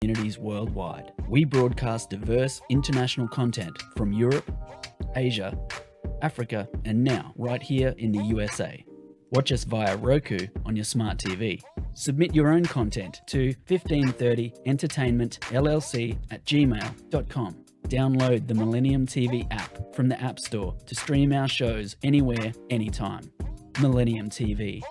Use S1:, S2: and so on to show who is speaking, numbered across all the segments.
S1: communities worldwide. We broadcast diverse international content from Europe, Asia, Africa, and now right here in the USA. Watch us via Roku on your smart TV. Submit your own content to 1530entertainmentllc@gmail.com. Download the Millennium TV app from the App Store to stream our shows anywhere, anytime. Millennium TV.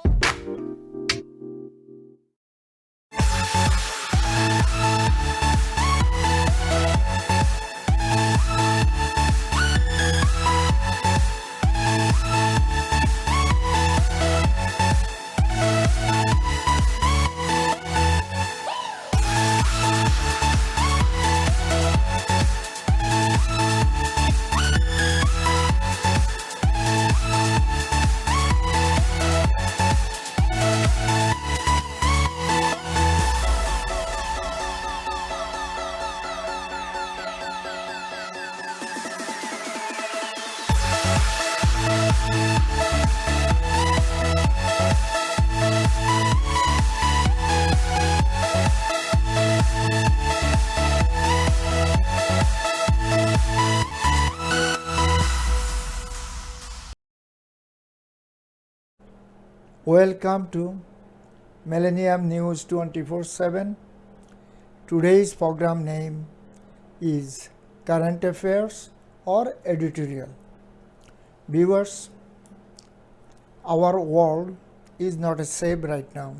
S2: Welcome to Millennium News 24/7. Today's program name is Current Affairs or Editorial. Viewers, our world is not safe right now.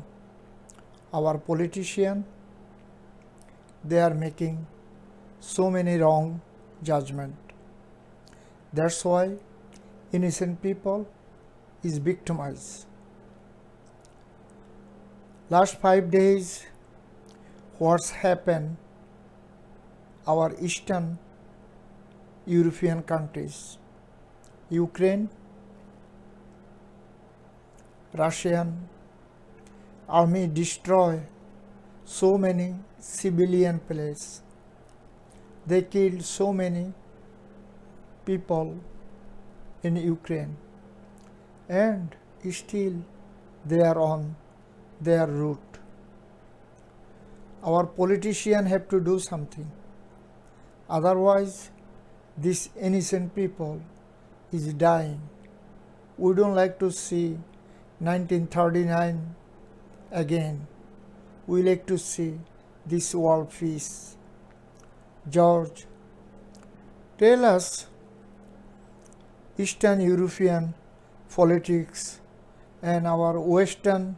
S2: Our politicians, they are making so many wrong judgment. That's why innocent people is victimized. Last 5 days, what's happened, our Eastern European countries, Ukraine, Russian army destroy so many civilian places. They killed so many people in Ukraine, and still they are on their route. Our politicians have to do something. Otherwise, these innocent people is dying. We don't like to see 1939 again. We like to see this world peace. George, tell us Eastern European politics and our Western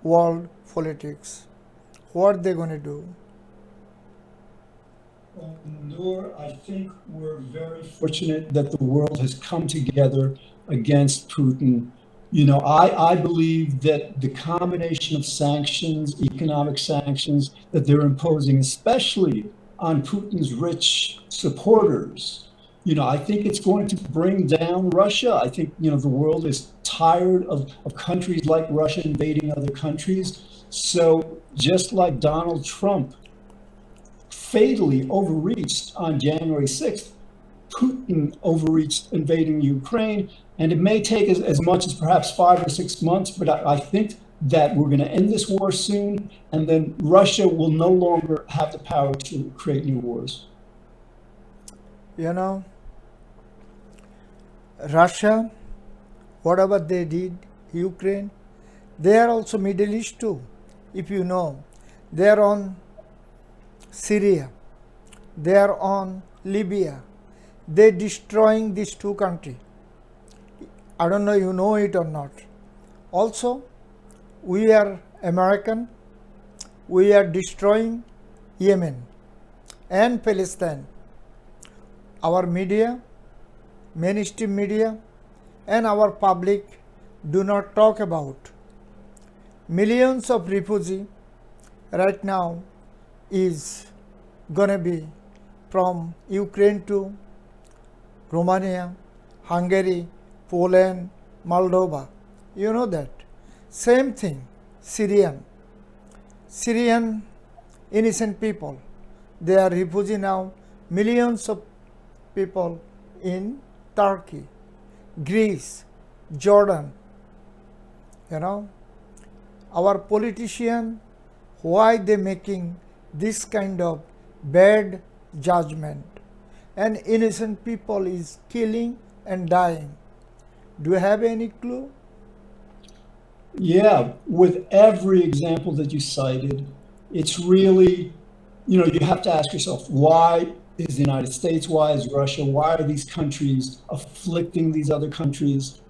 S2: world politics. What they going to do?
S3: Well, Noor, I think we're very fortunate that the world has come together against Putin. You know, I believe that the combination of sanctions, economic sanctions that they're imposing, especially on Putin's rich supporters, you know, I think it's going to bring down Russia. I think, you know, the world is tired of countries like Russia invading other countries. So just like Donald Trump fatally overreached on January 6th, Putin overreached invading Ukraine. And it may take as much as perhaps 5 or 6 months, but I think that we're going to end this war soon, and then Russia will no longer have the power to create new wars.
S2: You know, Russia, whatever they did, Ukraine, they are also Middle East too. If you know, they are on Syria, they are on Libya. They destroying these two countries. I don't know you know it or not. Also, we are American. We are destroying Yemen and Palestine. Our media, mainstream media, and our public do not talk about. Millions of refugees right now is gonna be from Ukraine to Romania, Hungary, Poland, Moldova. You know that. Same thing, Syrian innocent people. They are refugees now, millions of people in Turkey, Greece, Jordan. You know, our politicians, why they making this kind of bad judgment, and innocent people is killing and dying. Do you have any clue?
S3: Yeah, with every example that you cited, it's really, you have to ask yourself, why is the United States, why is Russia, why are these countries afflicting these other countries?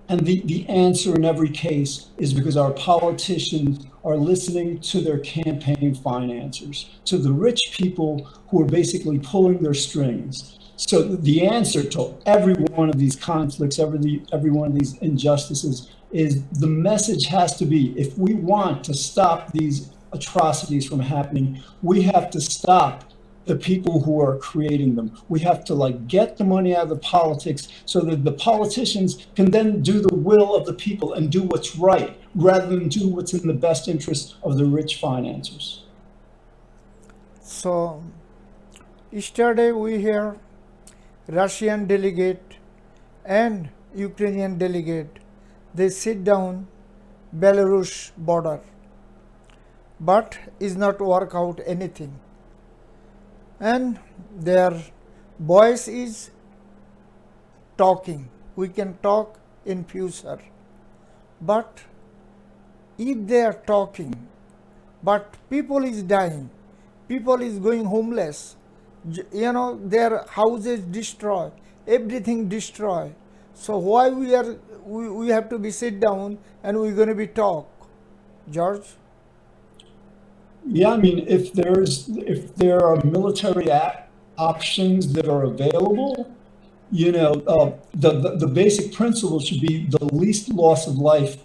S3: And the answer in every case is because our politicians are listening to their campaign financiers, to the rich people who are basically pulling their strings. So the answer to every one of these conflicts, every one of these injustices, is the message has to be, if we want to stop these atrocities from happening, we have to stop the people who are creating them. We have to get the money out of the politics so that the politicians can then do the will of the people and do what's right rather than do what's in the best interest of the rich financiers.
S2: So yesterday we hear Russian delegate and Ukrainian delegate, they sit down Belarus border, but is not work out anything. And their voice is talking. We can talk in future. But if they are talking, but people is dying, people is going homeless, their houses destroyed, everything destroyed. So why we have to be sit down and we're going to be talk, George?
S3: Yeah, I mean, if there are military options that are available, the basic principle should be the least loss of life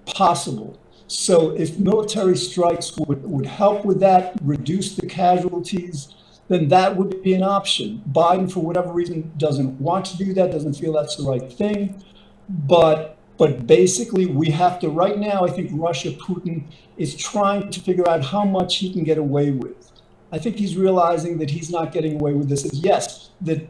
S3: possible. So if military strikes would help with that, reduce the casualties, then that would be an option. Biden, for whatever reason, doesn't want to do that, doesn't feel that's the right thing. But basically, we have to, right now, I think Russia, Putin, is trying to figure out how much he can get away with. I think he's realizing that he's not getting away with this. Yes, the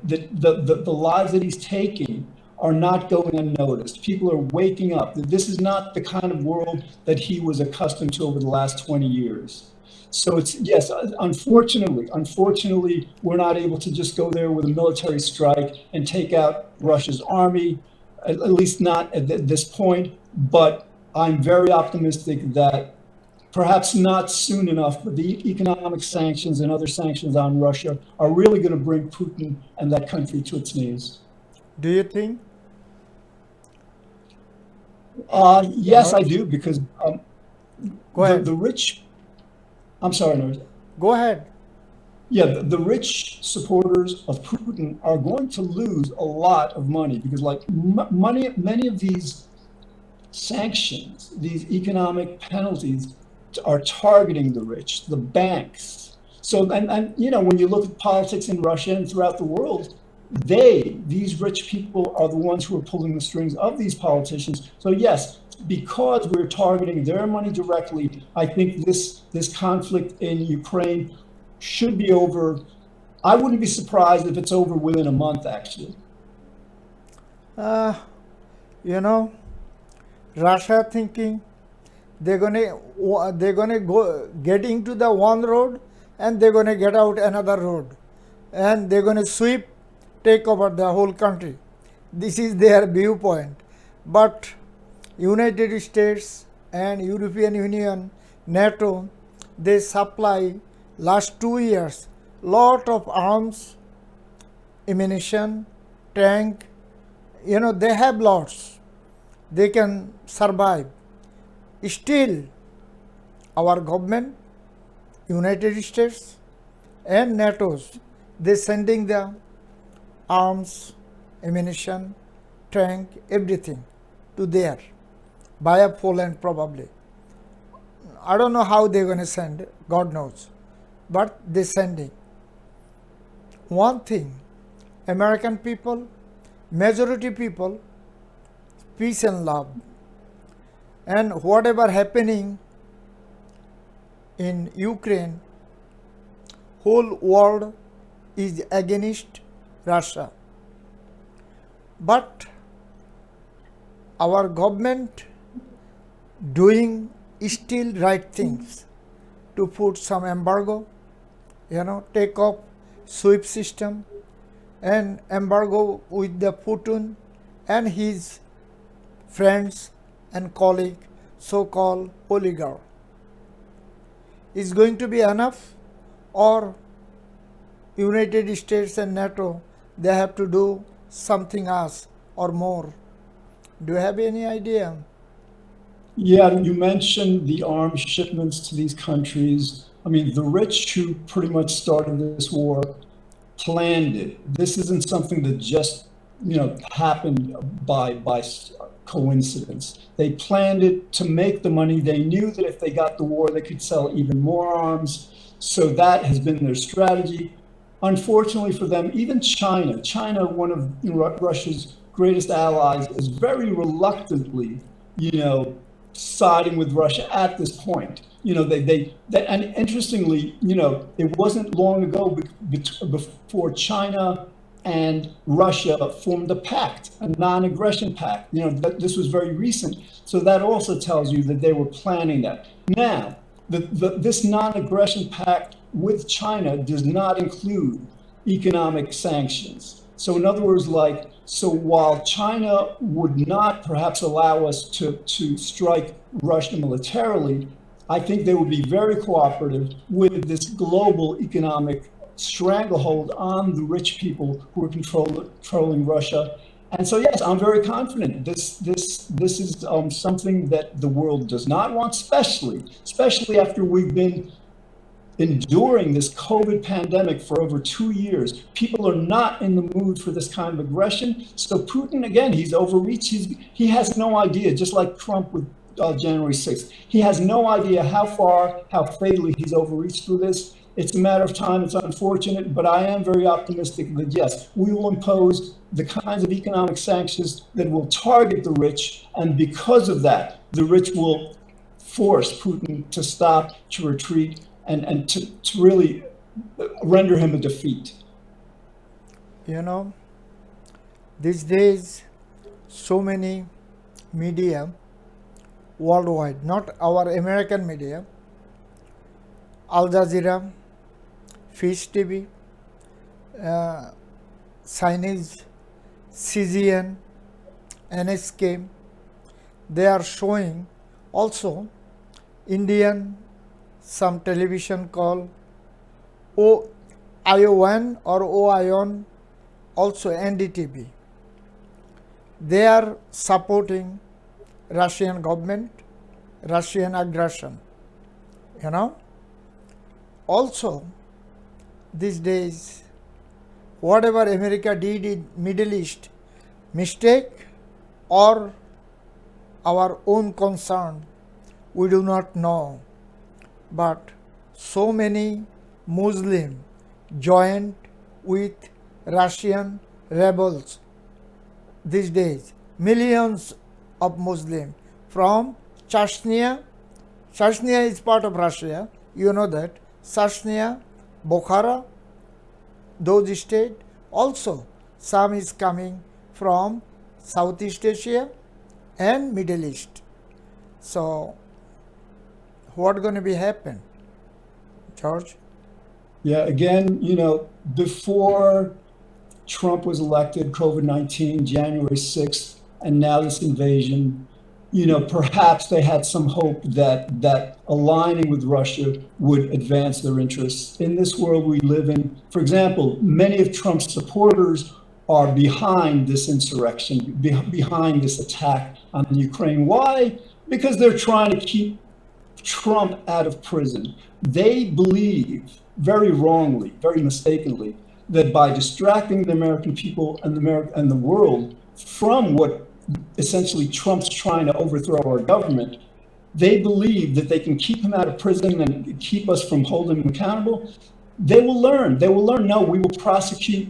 S3: lives that he's taking are not going unnoticed. People are waking up. This is not the kind of world that he was accustomed to over the last 20 years. So yes, unfortunately, we're not able to just go there with a military strike and take out Russia's army, at least not at this point. But I'm very optimistic that perhaps not soon enough, but the economic sanctions and other sanctions on Russia are really going to bring Putin and that country to its knees.
S2: Do you think?
S3: Yes, I do, because
S2: Go ahead.
S3: the rich. I'm sorry, Nord.
S2: Go ahead.
S3: Yeah, the rich supporters of Putin are going to lose a lot of money because, many of these sanctions, these economic penalties, are targeting the rich, the banks. So, and when you look at politics in Russia and throughout the world, these rich people are the ones who are pulling the strings of these politicians. So yes, because we're targeting their money directly, I think this conflict in Ukraine should be over. I wouldn't be surprised if it's over within a month, actually.
S2: Russia thinking they're gonna go get into the one road and they're gonna get out another road, and they're gonna take over the whole country. This is their viewpoint. But United States and European Union, NATO, they supply last 2 years lot of arms, ammunition, tank. They have lots. They can survive. Still, our government, United States and NATO's, they sending the arms, ammunition, tank, everything to there, via Poland probably. I don't know how they're going to send, God knows, but they're sending. One thing, American people, majority people, peace and love. And whatever happening in Ukraine, whole world is against Russia. But our government doing still right things to put some embargo, take off SWIFT system and embargo with the Putin and his friends and colleague, so-called oligarch. Is going to be enough, or United States and NATO, they have to do something else or more? Do you have any idea?
S3: Yeah, you mentioned the arms shipments to these countries. I mean, the rich who pretty much started this war planned it. This isn't something that just, happened by coincidence. They planned it to make the money. They knew that if they got the war, they could sell even more arms. So that has been their strategy. Unfortunately for them, even China, one of Russia's greatest allies, is very reluctantly, siding with Russia at this point. And interestingly, it wasn't long ago before China and Russia formed a pact, a non-aggression pact. This was very recent. So that also tells you that they were planning that. Now, this non-aggression pact with China does not include economic sanctions. So in other words, so while China would not perhaps allow us to strike Russia militarily, I think they would be very cooperative with this global economic stranglehold on the rich people who are controlling Russia. And so, yes, I'm very confident. This is something that the world does not want, especially after we've been enduring this COVID pandemic for over 2 years. People are not in the mood for this kind of aggression. So Putin, again, he's overreached. He has no idea, just like Trump with January 6th. He has no idea how fatally he's overreached through this. It's a matter of time. It's unfortunate, but I am very optimistic that, yes, we will impose the kinds of economic sanctions that will target the rich. And because of that, the rich will force Putin to stop, to retreat, and to really render him a defeat.
S2: These days, so many media worldwide, not our American media, Al Jazeera, Fish TV, Chinese, CGN, NSK, they are showing also Indian, some television called IO1 or OION, also NDTV. They are supporting Russian government, Russian aggression. Also, these days, whatever America did in Middle East, mistake or our own concern, we do not know. But so many Muslims joined with Russian rebels these days. Millions of Muslims from Chechnya. Chechnya is part of Russia, you know that. Chechnya, Bukhara, those states. Also, some is coming from Southeast Asia and Middle East. So, what going to be happen, George?
S3: Yeah, again, before Trump was elected, COVID-19, January 6th, and now this invasion, perhaps they had some hope that aligning with Russia would advance their interests. In this world we live in, for example, many of Trump's supporters are behind this insurrection, behind this attack on Ukraine. Why? Because they're trying to keep Trump out of prison. They believe, very wrongly, very mistakenly, that by distracting the American people and the world from what essentially Trump's trying to overthrow our government, they believe that they can keep him out of prison and keep us from holding him accountable. They will learn. No, we will prosecute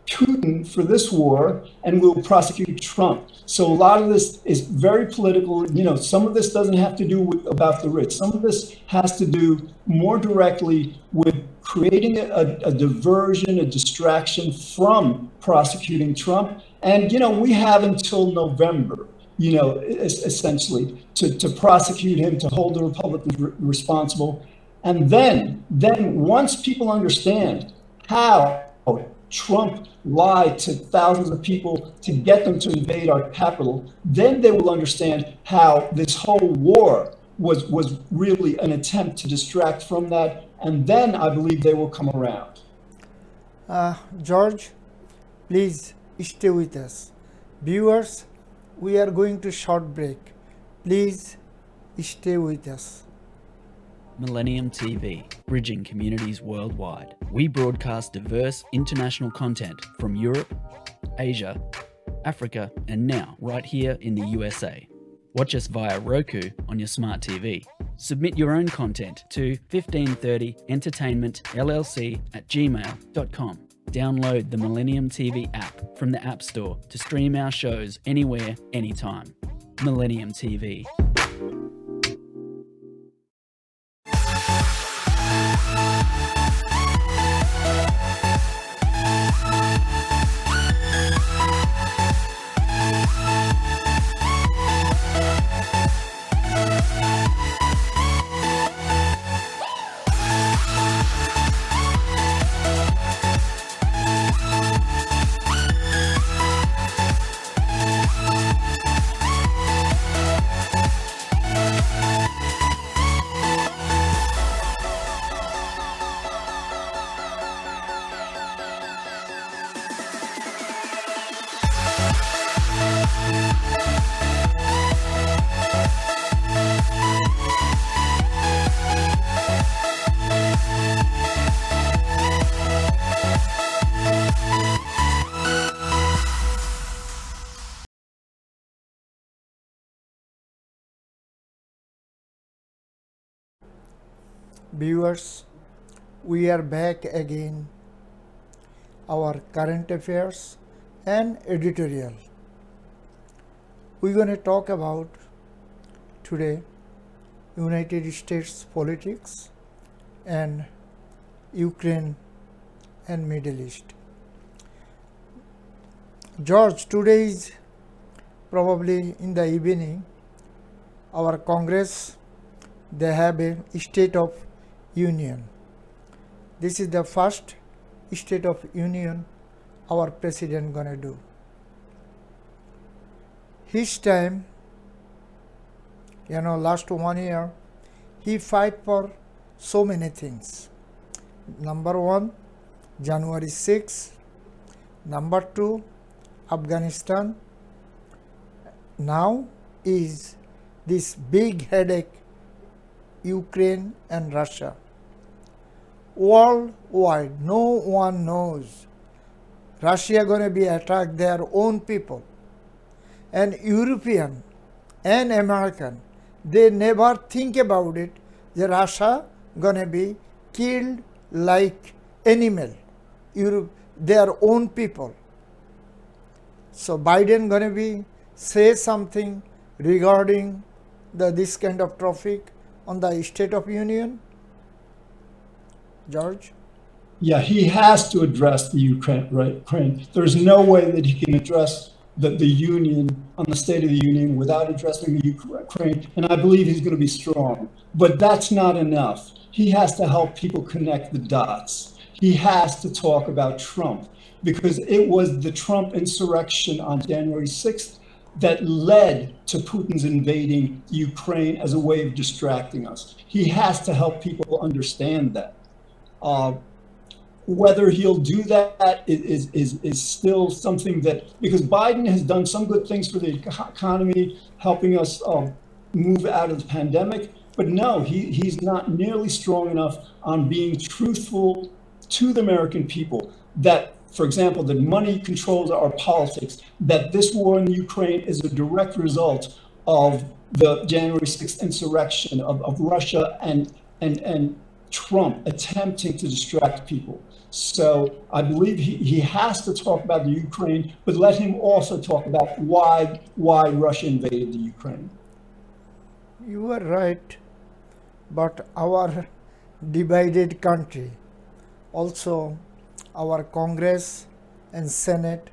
S3: Putin for this war, and we'll prosecute Trump. So a lot of this is very political. Some of this doesn't have to do about the rich. Some of this has to do more directly with creating a diversion, a distraction from prosecuting Trump. And, we have until November, essentially, to prosecute him, to hold the Republicans responsible. And then once people understand how Trump lied to thousands of people to get them to invade our capital, then they will understand how this whole war was really an attempt to distract from that. And then I believe they will come around.
S2: George, please stay with us. Viewers, we are going to short break. Please stay with us.
S1: Millennium TV, bridging communities worldwide. We broadcast diverse international content from Europe, Asia, Africa, and now right here in the USA. Watch us via Roku on your smart TV. Submit your own content to 1530entertainmentllc@gmail.com. Download the Millennium TV app from the App Store to stream our shows anywhere, anytime. Millennium TV.
S2: Viewers, we are back again. Our current affairs and editorial. We're going to talk about today United States politics and Ukraine and Middle East. George, today is probably in the evening, our Congress, they have a State of Union. This is the first State of Union our president gonna do. His time, last 1 year, he fight for so many things. Number one, January 6. Number two, Afghanistan. Now is this big headache, Ukraine and Russia. Worldwide, no one knows. Russia going to be attack their own people. And European and American, they never think about it. The Russia going to be killed like animal, their own people. So Biden going to be say something regarding this kind of traffic on the State of Union? George?
S3: Yeah, he has to address the Ukraine. There's no way that he can address the Union on the State of the Union without addressing the Ukraine. And I believe he's going to be strong. But that's not enough. He has to help people connect the dots. He has to talk about Trump, because it was the Trump insurrection on January 6th that led to Putin's invading Ukraine as a way of distracting us. He has to help people understand that. Whether he'll do that is still something that, because Biden has done some good things for the economy, helping us move out of the pandemic, but no, he's not nearly strong enough on being truthful to the American people that, for example, that money controls our politics, that this war in Ukraine is a direct result of the January 6th insurrection of Russia and Trump attempting to distract people. So I believe he has to talk about the Ukraine, but let him also talk about why Russia invaded the Ukraine.
S2: You are right, but our divided country, also our Congress and Senate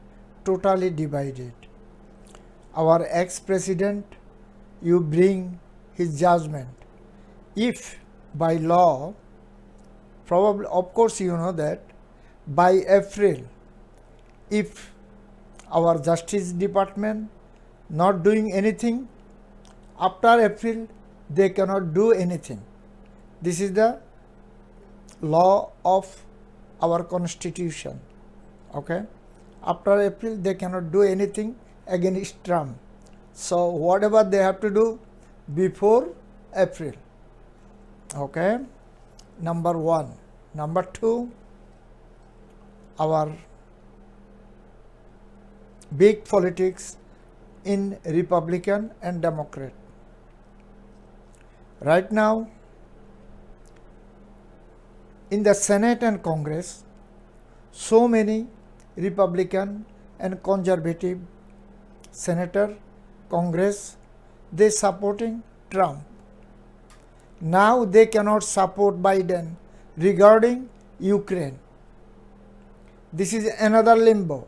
S2: totally divided. Our ex-president, you bring his judgment. If by law Probably, of course, you know that by April, if our Justice Department not doing anything, after April, they cannot do anything. This is the law of our constitution. Okay? After April, they cannot do anything against Trump. So whatever they have to do before April. Okay? Number one. Number two, our big politics in Republican and Democrat. Right now, in the Senate and Congress, so many Republican and conservative senator, Congress, they supporting Trump. Now they cannot support Biden regarding Ukraine. This is another limbo.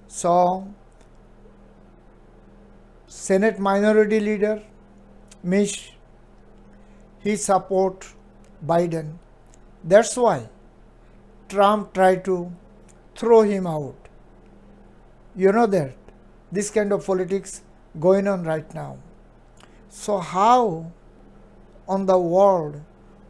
S2: So, Senate Minority Leader Mish, he support Biden. That's why Trump tried to throw him out. You know that this kind of politics going on right now. So how on the world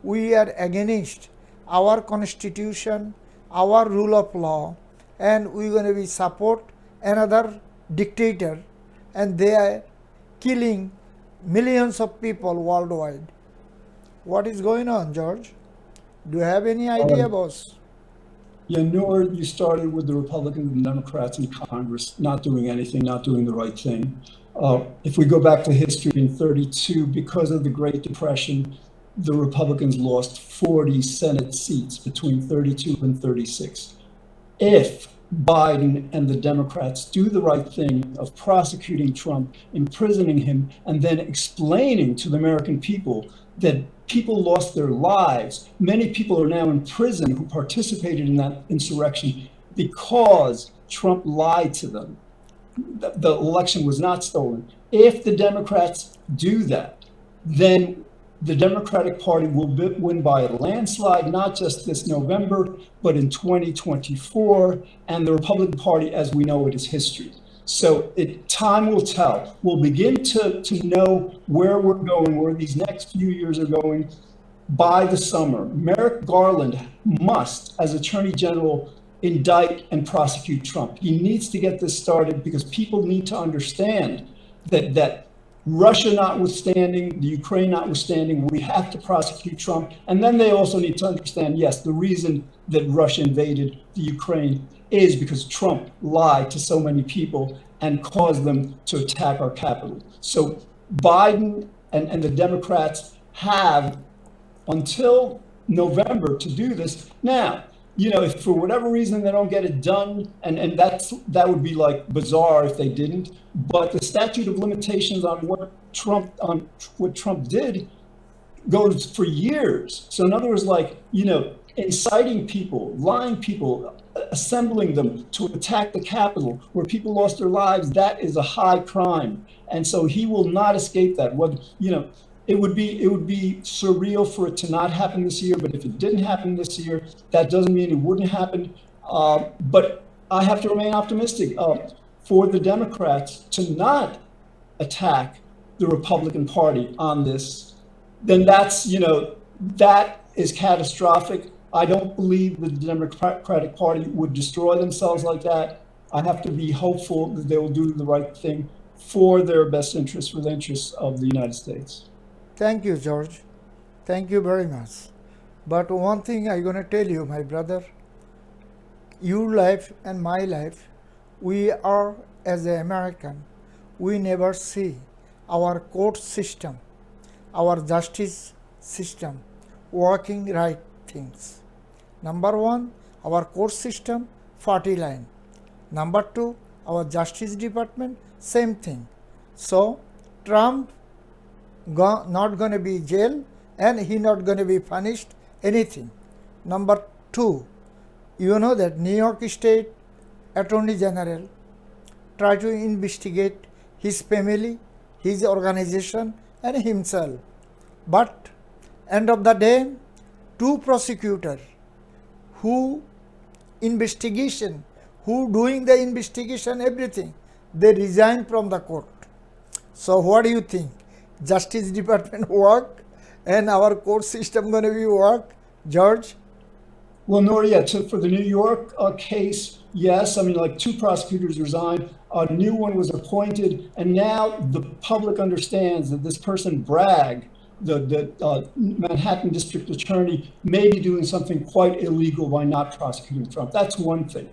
S2: we are against our constitution, our rule of law, and we're going to be support another dictator, and they are killing millions of people worldwide. What is going on, George? Do you have any idea, boss?
S3: Yeah, Noor, you started with the Republicans and Democrats in Congress not doing anything, not doing the right thing. If we go back to history in 32, because of the Great Depression, the Republicans lost 40 Senate seats between 32 and 36. If Biden and the Democrats do the right thing of prosecuting Trump, imprisoning him, and then explaining to the American people that people lost their lives. Many people are now in prison who participated in that insurrection because Trump lied to them. The election was not stolen. If the Democrats do that, then the Democratic Party will win by a landslide, not just this November, but in 2024. And the Republican Party, as we know it, is history. So time will tell. We'll begin to know where we're going, where these next few years are going by the summer. Merrick Garland must, as Attorney General, indict and prosecute Trump. He needs to get this started because people need to understand that Russia notwithstanding, the Ukraine notwithstanding, we have to prosecute Trump. And then they also need to understand, yes, the reason that Russia invaded the Ukraine is because Trump lied to so many people and caused them to attack our capital. So Biden and the Democrats have until November to do this. Now, if for whatever reason they don't get it done, and that would be like bizarre if they didn't, but the statute of limitations on what Trump did goes for years. So in other words, inciting people, lying people, assembling them to attack the Capitol where people lost their lives, that is a high crime. And so he will not escape that. It would be surreal for it to not happen this year, but if it didn't happen this year, that doesn't mean it wouldn't happen. But I have to remain optimistic for the Democrats to not attack the Republican Party on this. Then that is catastrophic. I don't believe the Democratic Party would destroy themselves like that. I have to be hopeful that they will do the right thing for their best interests, for the interests of the United States.
S2: Thank you, George. Thank you very much. But one thing I'm going to tell you, my brother, your life and my life, we are, as an American, we never see our court system, our justice system working right things. Number one, our court system, 40 line. Number two, our Justice Department, same thing. So Trump not going to be jailed and he not going to be punished anything. Number two, you know that New York State Attorney General try to investigate his family, his organization and himself. But end of the day, two prosecutors who investigation, who doing the investigation, everything, they resign from the court. So what do you think? Justice Department work and our court system going to be work, George?
S3: Well, Nora, yeah, so for the New York case, yes. I mean, like 2 prosecutors resigned, a new one was appointed, and now the public understands that this person, Bragg, the Manhattan District Attorney, may be doing something quite illegal by not prosecuting Trump. That's one thing.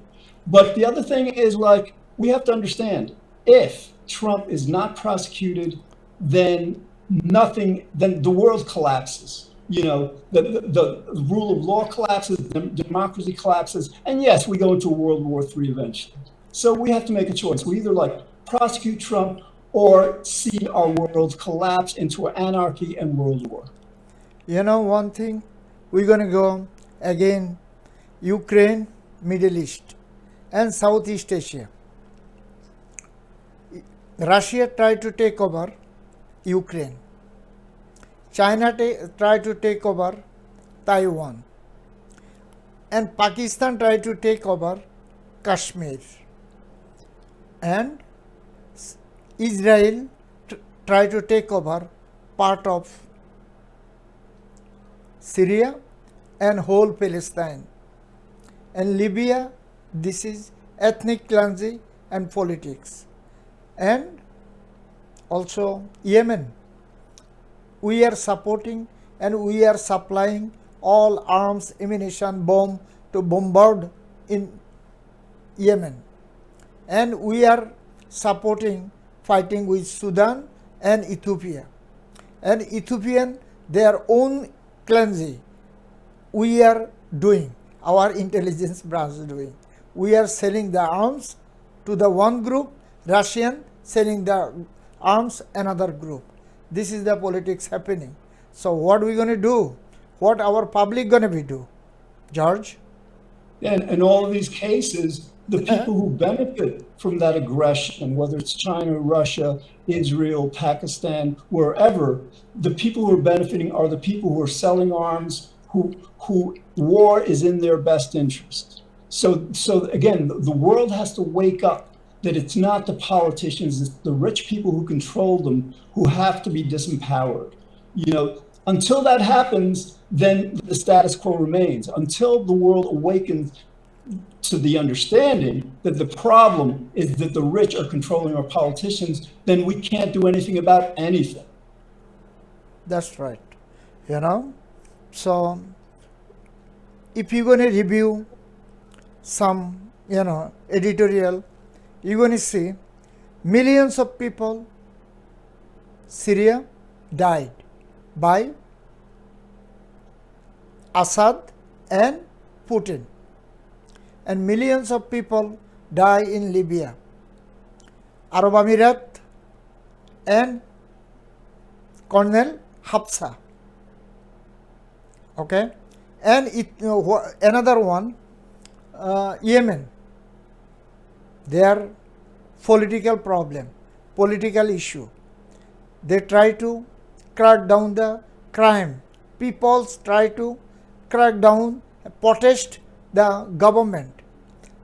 S3: But the other thing is, like, we have to understand, if Trump is not prosecuted, then the world collapses. You know, the rule of law collapses, democracy collapses, and yes, we go into World War III eventually. So we have to make a choice. We either like prosecute Trump or see our world collapse into anarchy and world war.
S2: You know one thing, we're going to go again, Ukraine, Middle East and Southeast Asia. Russia tried to take over Ukraine. China tried to take over Taiwan. And Pakistan tried to take over Kashmir. And Israel tried to take over part of Syria and whole Palestine. And Libya, this is ethnic cleansing and politics. And also Yemen. We are supporting and we are supplying all arms, ammunition, bomb to bombard in Yemen. And we are supporting fighting with Sudan and Ethiopia. And Ethiopian, their own cleansing, we are doing, our intelligence branch is doing. We are selling the arms to the one group, Russian selling the arms another group. This is the politics happening. So what are we going to do? What our public going to be do? George?
S3: And in all of these cases, the people who benefit from that aggression, whether it's China, Russia, Israel, Pakistan, wherever, the people who are benefiting are the people who are selling arms, who war is in their best interest. So again, the world has to wake up that it's not the politicians, it's the rich people who control them who have to be disempowered. You know, until that happens, then the status quo remains. Until the world awakens to the understanding that the problem is that the rich are controlling our politicians, then we can't do anything about anything.
S2: That's right. You know, so if you're going to review some, editorial, you're going to see millions of people, Syria, died by Assad and Putin. And millions of people die in Libya, Arab Emirat and Colonel Hafsa. Okay, and another one, Yemen. Their political problem, political issue. They try to crack down the crime. People try to crack down, protest the government.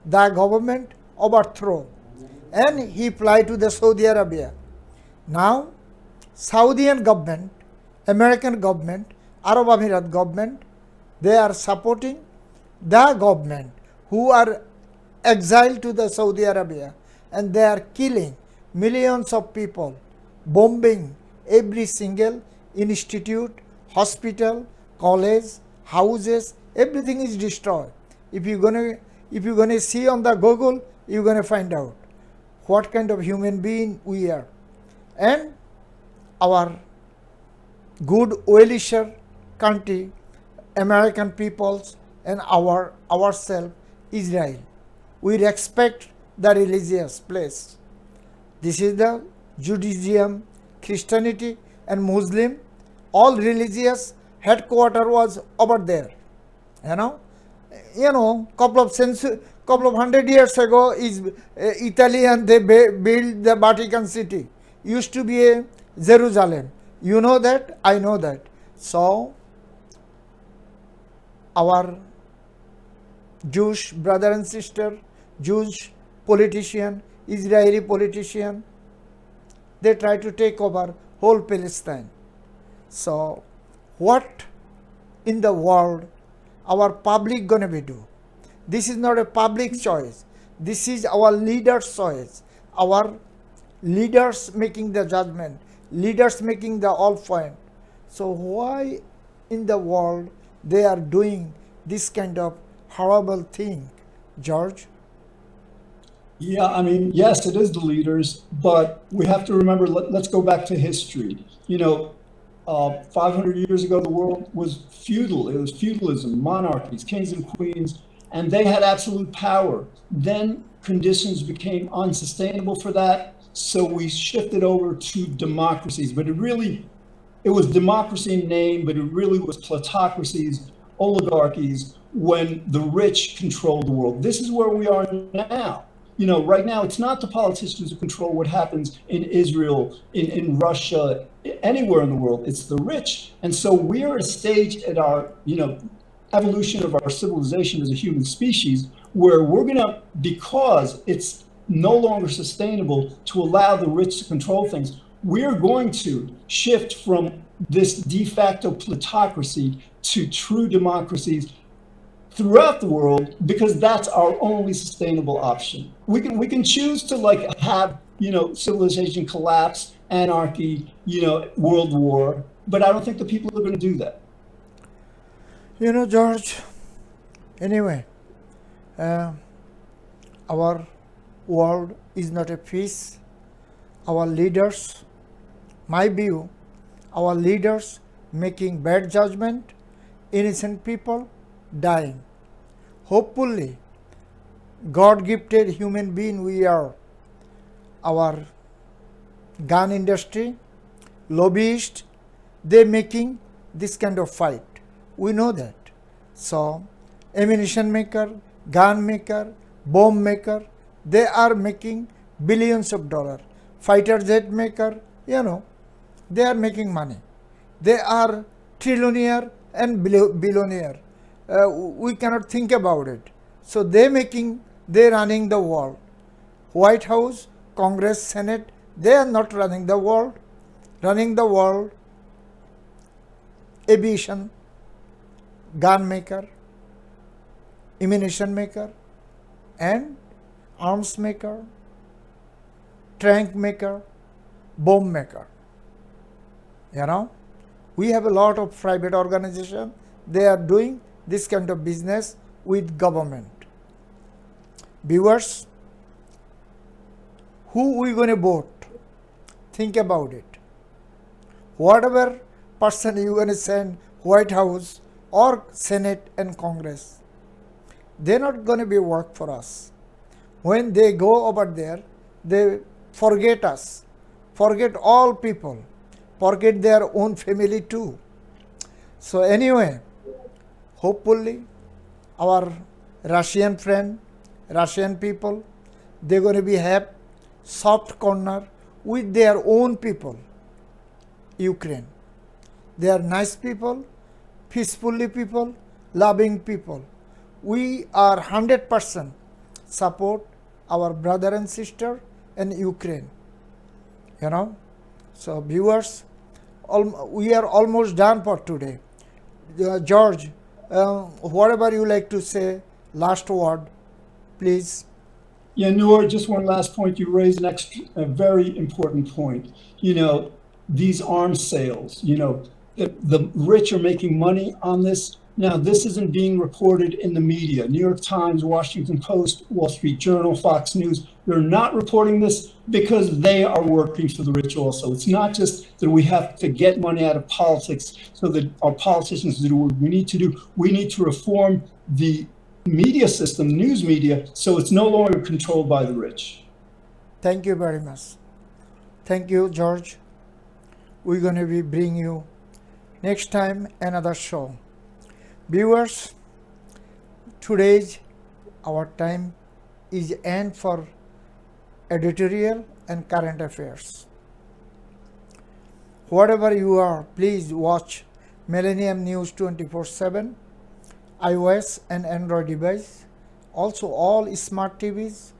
S2: The government overthrow, and he fly to the Saudi Arabia. Now, Saudian government, American government, Arab Emirat government, they are supporting the government who are exiled to the Saudi Arabia, and they are killing millions of people, bombing every single institute, hospital, college, houses, everything is destroyed. If you're gonna see on the Google, you're gonna find out what kind of human being we are. And our good well-wisher country, American peoples, and ourselves, Israel, we respect the religious place. This is the Judaism, Christianity, and Muslim. All religious headquarter was over there. Couple of 100 years ago is Italy, and they built the Vatican City. Used to be a Jerusalem. You know that, I know that. So our Jewish brother and sister, Jewish politician, Israeli politician, they try to take over whole Palestine. So what in the world our public gonna be do? This is not a public choice. This is our leaders' choice. Our leaders making the judgment, leaders making the all point. So why in the world they are doing this kind of horrible thing, George?
S3: Yeah, I mean, yes, it is the leaders, but we have to remember, let's go back to history. 500 years ago, the world was feudal. It was feudalism, monarchies, kings and queens, and they had absolute power. Then conditions became unsustainable for that, so we shifted over to democracies. But it was democracy in name, but it really was plutocracies, oligarchies, when the rich controlled the world. This is where we are now. Right now, it's not the politicians who control what happens in Israel, in Russia, anywhere in the world. It's the rich. And so we're at a stage at our, evolution of our civilization as a human species where we're going to, because it's no longer sustainable to allow the rich to control things, we're going to shift from this de facto plutocracy to true democracies throughout the world, because that's our only sustainable option. We can choose to have civilization collapse, anarchy, world war, but I don't think the people are going to do that.
S2: George, anyway, our world is not a peace. Our leaders, my view, our leaders making bad judgment, innocent people dying. Hopefully, God-gifted human being we are. Our gun industry, lobbyists, they making this kind of fight. We know that. So, ammunition maker, gun maker, bomb maker, they are making billions of dollars. Fighter jet maker, they are making money. They are trillionaire and billionaire. We cannot think about it. So they running the world. White House, Congress, Senate, they are not running the world. Running the world, aviation, gun maker, ammunition maker, and arms maker, tank maker, bomb maker. We have a lot of private organizations. They are doing this kind of business with government. Viewers, who we going to vote? Think about it. Whatever person you going to send White House or Senate and Congress, they're not going to be work for us. When they go over there, they forget us, forget all people, forget their own family too. So anyway, hopefully our Russian friend, Russian people, they're going to have soft corner with their own people, Ukraine. They are nice people, peacefully people, loving people. We are 100% support our brother and sister in Ukraine. So viewers, we are almost done for today. George, whatever you like to say, last word, please.
S3: Yeah, Noor, just one last point. You raised a very important point. These arms sales, the rich are making money on this. Now, this isn't being reported in the media. New York Times, Washington Post, Wall Street Journal, Fox News, they're not reporting this because they are working for the rich also. It's not just that we have to get money out of politics so that our politicians do what we need to do. We need to reform the media system, news media, so it's no longer controlled by the rich.
S2: Thank you very much. Thank you, George. We're going to be bring you next time another show. Viewers, today's our time is end for editorial and current affairs. Whatever you are, please watch Millennium News 24/7. iOS and Android device. Also all smart TVs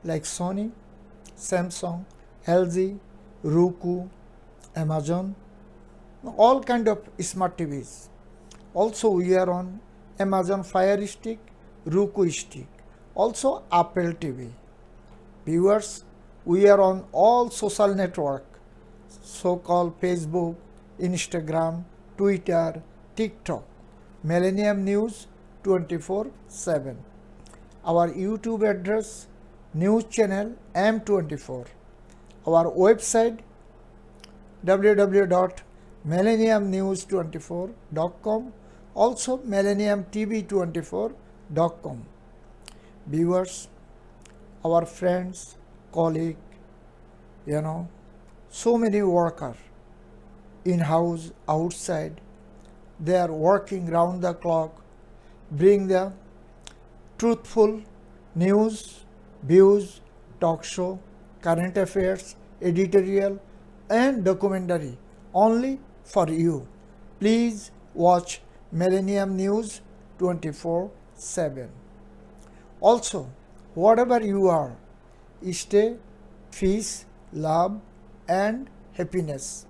S2: like Sony, Samsung, LG, Roku, Amazon, all kind of smart TVs. Also we are on Amazon Fire Stick, Roku Stick, also Apple TV. Viewers, we are on all social network, so-called Facebook, Instagram, Twitter, TikTok, Millennium News 24/7. Our YouTube address, news channel M24. Our website www.millenniumnews24.com, also millenniumtv24.com. Viewers, our friends, colleague, so many workers in-house, outside, they are working round the clock, bring the truthful news, views, talk show, current affairs, editorial, and documentary only for you. Please watch Millennium News 24/7. Also, whatever you are, stay peace, love, and happiness.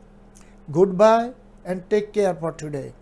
S2: Goodbye and take care for today.